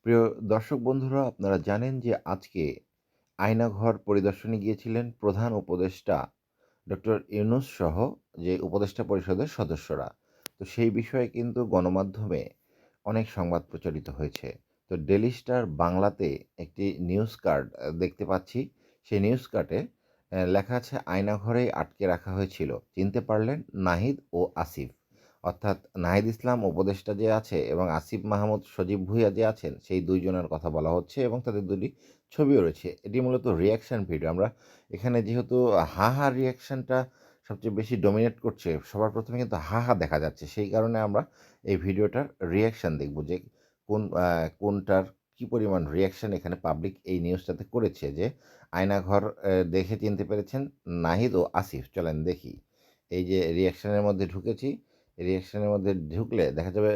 প্রিয় দর্শক বন্ধুরা, আপনারা জানেন যে আজকে আয়নাঘর পরিদর্শনে গিয়েছিলেন প্রধান উপদেষ্টা ডক্টর ইউনূস সহ যে উপদেষ্টা পরিষদের সদস্যরা। তো সেই বিষয়ে কিন্তু গণমাধ্যমে অনেক সংবাদ প্রচারিত হয়েছে। তো ডেইলি স্টার বাংলাতে একটি নিউজ কার্ড দেখতে পাচ্ছি। সেই নিউজ কার্ডে লেখা আছে, আয়নাঘরেই আটকে রাখা হয়েছিল, চিনতে পারলেন নাহিদ ও আসিফ। অর্থাৎ নাহিদ ইসলাম উপদেষ্টা যে আছে এবং আসিফ মাহমুদ সজীব ভুঁইয়া যে আছেন, সেই ২ জনের কথা বলা হচ্ছে এবং তাদের ২ টি ছবিও রয়েছে। এটি মূলত রিঅ্যাকশন ভিডিও। আমরা এখানে যেহেতু হা, হা রিঅ্যাকশনটা সবচেয়ে বেশি ডমিনেট করছে, সবার ১ম এ কিন্তু হা, হা দেখা যাচ্ছে। সেই কারণে আমরা এই ভিডিওটার রিঅ্যাকশন দেখব যে কোনটার কি পরিমাণ রিঅ্যাকশন এখানে পাবলিক এই নিউজটাতে করেছে যে আয়নাঘর দেখে চিনতে পেরেছেন নাহিদ ও আসিফ। চলেন দেখি। এই যে রিঅ্যাকশনের মধ্যে ঢুকেছি, রিঅ্যাকশনের মধ্যে ঢুকলে দেখা যাবে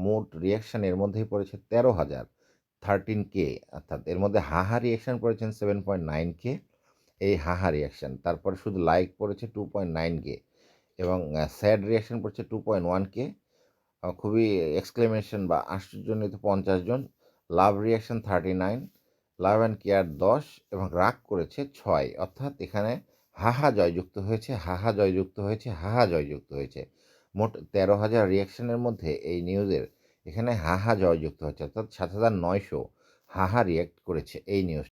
মোট রিঅ্যাকশন এর মধ্যেই পড়েছে ১৩,০০০ 13K, অর্থাৎ এর মধ্যে হা, হা রিঅ্যাকশন পড়েছেন 7.9K, এই হা, হা রিঅ্যাকশন। তারপরে শুধু লাইক পড়েছে 2.9K এবং স্যাড রিঅ্যাকশন পড়ছে 2.1K। খুবই এক্সক্লেমেশন বা আশ্চর্যান্বিত ৫০ জন, লাভ রিঅ্যাকশন 39, লাভ অ্যান্ড কেয়ার ১০ এবং রাগ করেছে ৬। অর্থাৎ এখানে হাহা জয়যুক্ত হয়েছে, হাহা জয়যুক্ত হয়েছে, হাহা জয়যুক্ত হয়েছে। মোট ১৩,০০০ রিঅ্যাকশনের মধ্যে এই নিউজের এখানে হাহা জয়যুক্ত হয়েছে, অর্থাৎ ৭,৯০০ হাহা রিঅ্যাক্ট করেছে এই নিউজ।